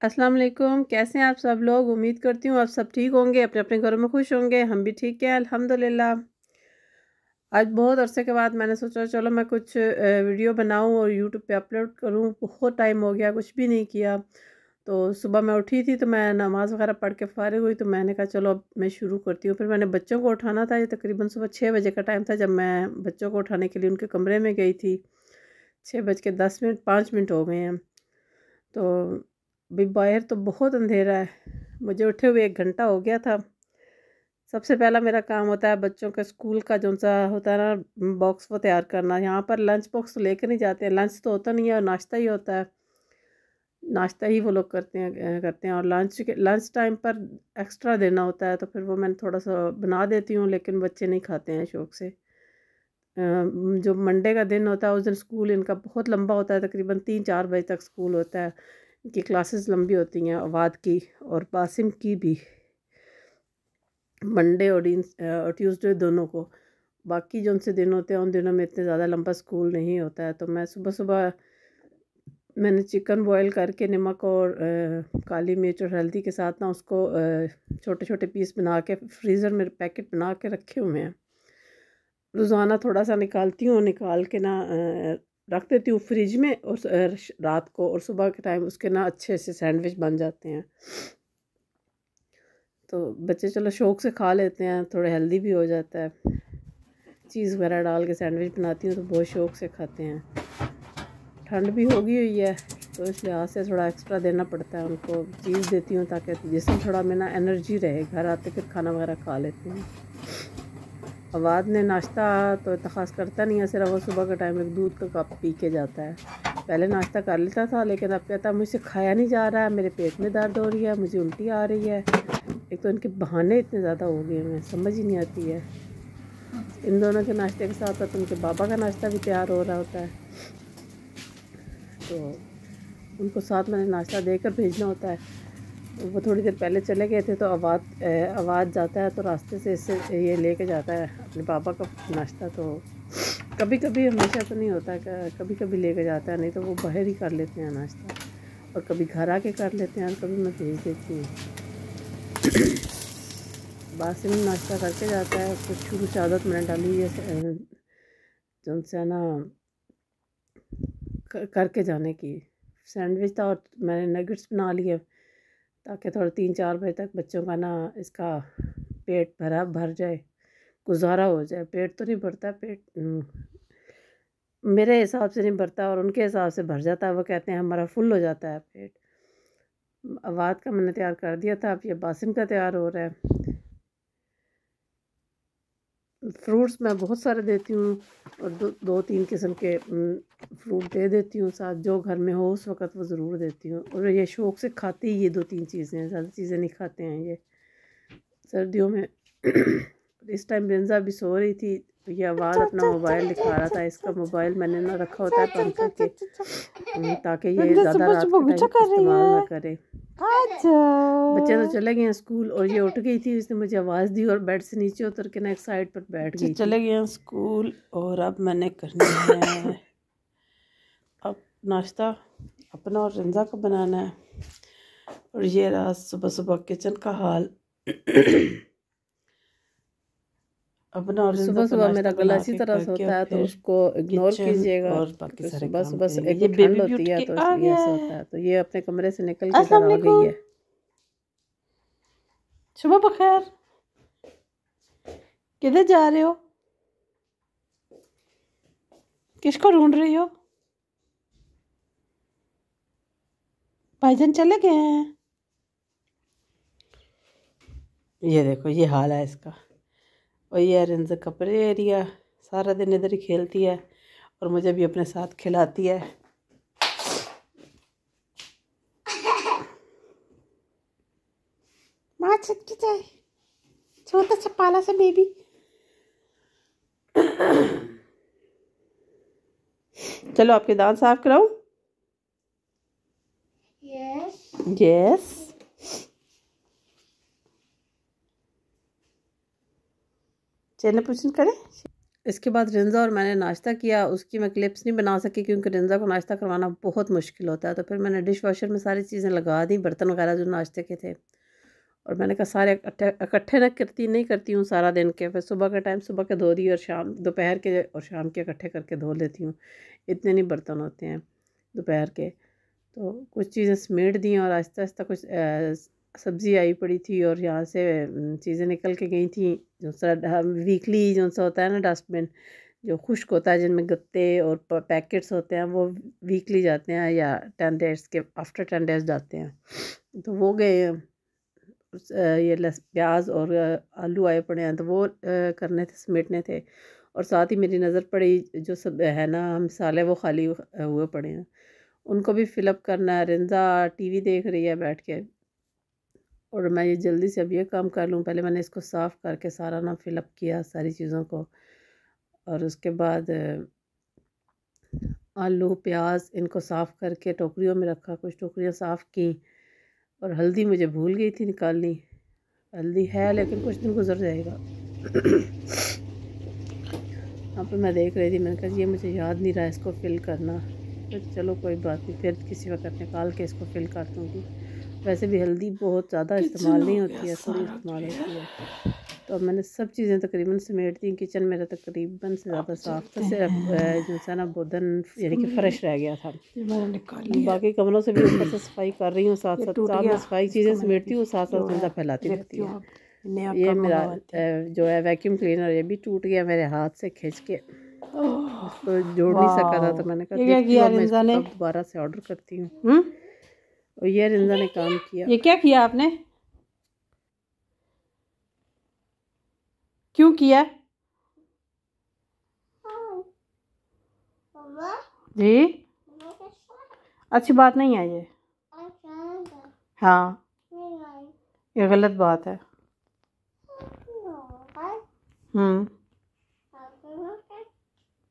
अस्सलाम वालेकुम। कैसे हैं आप सब लोग? उम्मीद करती हूँ आप सब ठीक होंगे, अपने अपने घरों में खुश होंगे। हम भी ठीक हैं अल्हम्दुलिल्लाह। आज बहुत अरसे के बाद मैंने सोचा चलो मैं कुछ वीडियो बनाऊँ और यूट्यूब पे अपलोड करूँ। बहुत टाइम हो गया, कुछ भी नहीं किया। तो सुबह मैं उठी थी तो मैं नमाज़ वगैरह पढ़ के फ़ारिग हुई तो मैंने कहा चलो अब मैं शुरू करती हूँ। फिर मैंने बच्चों को उठाना था। ये तकरीबन सुबह 6 बजे का टाइम था जब मैं बच्चों को उठाने के लिए उनके कमरे में गई थी। 6:10 5 मिनट हो गए हैं। तो भाई बाहर तो बहुत अंधेरा है, मुझे उठे हुए 1 घंटा हो गया था। सबसे पहला मेरा काम होता है बच्चों के स्कूल का जो सा होता है ना बॉक्स, वो तैयार करना। यहाँ पर लंच बॉक्स तो लेकर नहीं जाते हैं, लंच तो होता नहीं है और नाश्ता ही होता है। नाश्ता ही वो लोग करते हैं और लंच टाइम पर एक्स्ट्रा देना होता है, तो फिर वो मैंने थोड़ा सा बना देती हूँ, लेकिन बच्चे नहीं खाते हैं शौक़ से। जो मंडे का दिन होता है उस दिन स्कूल इनका बहुत लंबा होता है, तकरीबन 3-4 बजे तक स्कूल होता है। इनकी क्लासेस लंबी होती हैं, अवाद की और बासिम की भी, मंडे और ट्यूसडे दोनों को। बाकी जो उनसे दिन होते हैं उन दिनों में इतने ज़्यादा लंबा स्कूल नहीं होता है। तो मैं सुबह सुबह मैंने चिकन बॉयल करके नमक और काली मिर्च और हल्दी के साथ ना उसको छोटे छोटे पीस बना के फ्रीज़र में पैकेट बना के रखे हुए हैं। रोज़ाना थोड़ा सा निकालती हूँ, निकाल के ना रख देती हूँ फ्रिज में और रात को, और सुबह के टाइम उसके ना अच्छे से सैंडविच बन जाते हैं। तो बच्चे चलो शौक़ से खा लेते हैं, थोड़े हेल्दी भी हो जाता है। चीज़ वगैरह डाल के सैंडविच बनाती हूँ तो बहुत शौक़ से खाते हैं। ठंड भी होगी हुई है तो इस लिहाज से थोड़ा एक्स्ट्रा देना पड़ता है उनको। चीज़ देती हूँ ताकि जिसमें थोड़ा में ना एनर्जी रहे, घर आते फिर खाना वगैरह खा लेते हैं। अवाद ने नाश्ता तो इतना ख़ास करता नहीं है, सिर्फ वो सुबह के टाइम एक दूध का कप पी के जाता है। पहले नाश्ता कर लेता था, लेकिन अब कहता मुझसे खाया नहीं जा रहा है, मेरे पेट में दर्द हो रही है, मुझे उल्टी आ रही है। एक तो इनके बहाने इतने ज़्यादा हो गए हैं, समझ ही नहीं आती है। इन दोनों के नाश्ते के साथ साथ उनके बाबा का नाश्ता भी तैयार हो रहा होता है, तो उनको साथ मैंने नाश्ता देकर भेजना होता है। वो थोड़ी देर पहले चले गए थे तो आवाज़ जाता है तो रास्ते से इससे ये लेके जाता है अपने पापा का नाश्ता। तो कभी कभी, हमेशा तो नहीं होता, कभी कभी लेके जाता है, नहीं तो वो बाहर ही कर लेते हैं नाश्ता, और कभी घर आके कर लेते हैं और कभी मैं भेज देती हूँ। बासिम नाश्ता करके जाता है, कुछ शुरू से आदत मैंने डाली है जो उनसे ना करके जाने की। सैंडविच था और मैंने नगेट्स बना लिए ताकि थोड़ा 3-4 बजे तक बच्चों का ना इसका पेट भर जाए, गुजारा हो जाए। पेट तो नहीं भरता, पेट मेरे हिसाब से नहीं भरता और उनके हिसाब से भर जाता है। वो कहते हैं हमारा फुल हो जाता है पेट। अवाद का मैंने तैयार कर दिया था, अब ये बासिम का तैयार हो रहा है। फ्रूट्स मैं बहुत सारे देती हूँ और 2-3 किस्म के फ्रूट दे देती हूँ साथ, जो घर में हो उस वक़्त वो ज़रूर देती हूँ। और ये शौक़ से खाते ही ये 2-3 चीज़ें हैं, ज़्यादा चीज़ें नहीं खाते हैं ये। सर्दियों में इस टाइम रिंजा भी सो रही थी तो ये आवाज़ अपना मोबाइल दिखा रहा था। इसका मोबाइल मैंने ना रखा होता है बंद करके ताकि ये ज़्यादा रात के टाइम इस्तेमाल ना करे। बच्चे तो चले गए हैं स्कूल और ये उठ गई थी, इसने मुझे आवाज़ दी और बेड से नीचे उतर के ना एक साइड पर बैठ गई। चले गए हैं स्कूल और अब मैंने करना है अब नाश्ता अपना और रिंजा को बनाना है। और ये रहा सुबह सुबह किचन का हाल। अपना और सुबह सुबह मेरा गला इसी तरह से होता है तो उसको इग्नोर कीजिएगा। और बाकी सुबह सुबह एक ठंड होती है तो इसलिए ऐसा होता है। तो ये अपने कमरे से निकल के इधर आ गई है। सुबह बखैर, किधर जा रहे हो? किसको ढूंढ रही हो? भाईजान चले गए हैं। ये देखो ये हाल है इसका। और ये रिंजा कपड़े एरिया, सारा दिन इधर ही खेलती है और मुझे भी अपने साथ खिलाती है। माँ छटकी जाए, छोटा सा पाला सा बेबी। चलो आपके दांत साफ कराऊं? Yes yes. चेन पूछन करे। इसके बाद रिंजा और मैंने नाश्ता किया। उसकी मैं क्लिप्स नहीं बना सकी क्योंकि रिंजा को नाश्ता करवाना बहुत मुश्किल होता है। तो फिर मैंने डिश वॉशर में सारी चीज़ें लगा दी, बर्तन वगैरह जो नाश्ते के थे। और मैंने कहा सारे इकट्ठे नहीं करती हूँ सारा दिन के। फिर सुबह का टाइम सुबह के धो दी और शाम दोपहर के और शाम के इकट्ठे करके धो लेती हूँ। इतने नहीं बर्तन होते हैं दोपहर के। तो कुछ चीज़ें समेट दी और आहिस्ता आहिस्ता कुछ सब्ज़ी आई पड़ी थी और यहाँ से चीज़ें निकल के गई थी। जो सा वीकली जो सा होता है ना डस्टबिन जो खुश्क होता है, जिनमें गत्ते और पैकेट्स होते हैं, वो वीकली जाते हैं या 10 डेज़ के आफ्टर 10 डेज़ जाते हैं। तो वो गए। ये प्याज और आलू आए पड़े हैं तो वो करने थे, समेटने थे। और साथ ही मेरी नज़र पड़ी जो सब है ना मसाले वो खाली हुए पड़े हैं, उनको भी फिलअप करना है। रिंजा टीवी देख रही है बैठ के और मैं ये जल्दी से अब ये काम कर लूँ। पहले मैंने इसको साफ़ करके सारा ना फिलअप किया सारी चीज़ों को, और उसके बाद आलू प्याज इनको साफ़ करके टोकरियों में रखा, कुछ टोकरियाँ साफ़ की। और हल्दी मुझे भूल गई थी निकालनी। हल्दी है लेकिन कुछ दिन गुजर जाएगा। यहाँ पे मैं देख रही थी, मैंने कहा ये मुझे याद नहीं रहा इसको फिल करना। तो चलो कोई बात नहीं, फिर किसी वक्त निकाल के इसको फिल कर दूँगी। वैसे भी हल्दी बहुत ज़्यादा इस्तेमाल नहीं होती है, थोड़ी इस्तेमाल होती है। तो अब मैंने सब चीज़ें तकरीबन समेट दी। किचन मेरा तकरीबन से ज़्यादा साफ़ था, सिर्फ जो सा ना बोदन यानी कि फ्रेश रह गया था। बाकी कमरों से भी ऊपर से सफाई कर रही हूँ, साथ साथ में सफाई चीज़ें समेटती हूँ, साथ साथ ज़्यादा फैलाती रहती हूँ। ये मेरा जो है वैक्यूम क्लीनर, ये भी टूट गया मेरे हाथ से खींच के, उसको जोड़ नहीं सका था। तो मैंने कहा मैं इसको दोबारा से ऑर्डर करती हूँ। और ये रिंजा ने काम किया। ये क्या किया आपने? क्यों किया जी? अच्छी बात नहीं है ये। हाँ ये गलत बात है।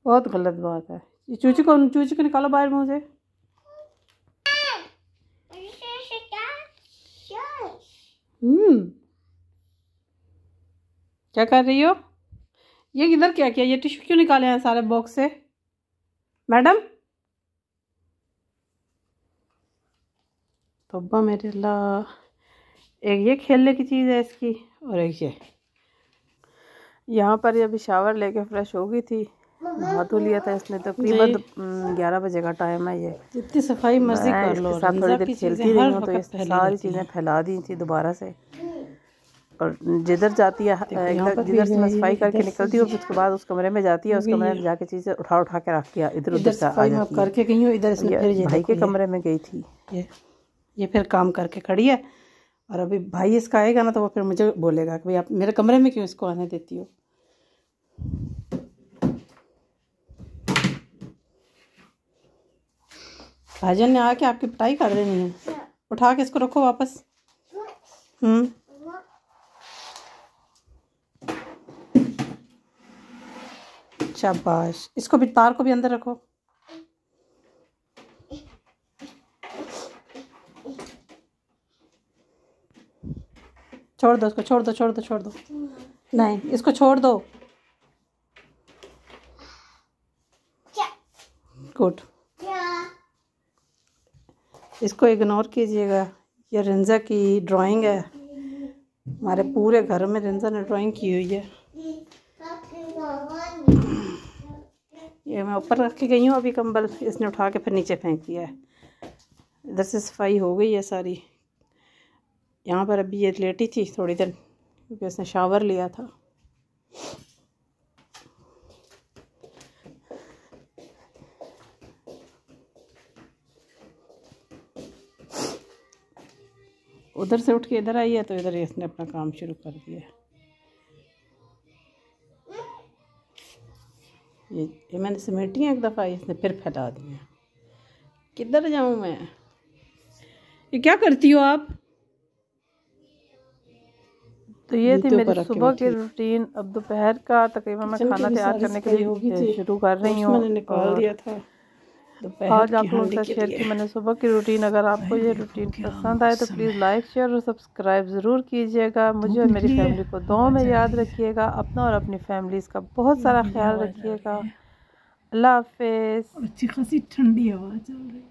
बहुत गलत बात है। ये चूची को निकालो बाहर मुंह से। क्या कर रही हो? ये किधर क्या किया? ये टिश्यू क्यों निकाले हैं सारे बॉक्स से मैडम? तौबा मेरे अल्लाह। एक ये खेलने की चीज़ है इसकी, और एक ये। यहाँ पर ये अभी शावर लेके फ्रेश हो गई थी, नहा धो लिया था इसने। तकरीबन 11 बजे का टाइम है। ये जितनी सफाई मर्जी कर लो, साथ थोड़ी देर खेलती रही हूँ तो ये सारी चीज़ें फैला दी थी दोबारा से। और जिधर जाती है जिधर से मैं सफाई करके निकलती हूँ, उसके बाद उस कमरे में जाती है, उस कमरे में जाके चीज़ें उठा के रख दिया, इधर उधर करके गई हूँ। इधर भाई के कमरे में गई थी, ये फिर काम करके खड़ी है। और अभी भाई इसका आएगा ना तो वो फिर मुझे बोलेगा कि भाई आप मेरे कमरे में क्यों इसको आने देती हो। भाईजान ने आके आपकी पिटाई कर देनी है। उठा के इसको रखो वापस। शाबाश। इसको भी, तार को भी अंदर रखो। छोड़ दो इसको, छोड़ दो। नहीं इसको छोड़ दो। गुड। इसको इग्नोर कीजिएगा। ये रिंजा की ड्राइंग है। हमारे पूरे घर में रिंजा ने ड्राइंग की हुई है। ये मैं ऊपर रख के गई हूँ अभी कंबल, इसने उठा के फिर नीचे फेंक दिया है। इधर से सफाई हो गई है सारी। यहाँ पर अभी ये लेटी थी थोड़ी देर क्योंकि उसने शावर लिया था। उधर से उठ के इधर आई है तो इधर इसने अपना काम शुरू कर दिया। ये मैंने समेटी है एक दफ़ा, इसने फिर फैला दिया। किधर जाऊँ मैं? ये क्या करती हो आप? तो ये थी मेरी सुबह की रूटीन। अब दोपहर का तकरीबन मैं खाना तैयार करने के लिए शुरू कर रही हूँ। मैंने निकाल दिया था। आज आप लोगों के साथ शेयर की मैंने सुबह की रूटीन। अगर आपको ये रूटीन पसंद आए तो प्लीज़ लाइक शेयर और सब्सक्राइब ज़रूर कीजिएगा। मुझे और मेरी फैमिली को दुआ में याद रखिएगा। अपना और अपनी फैमिलीज़ का बहुत सारा ख्याल रखिएगा। अल्लाह हाफिज़। अच्छी खासी ठंडी हवा चल रही है।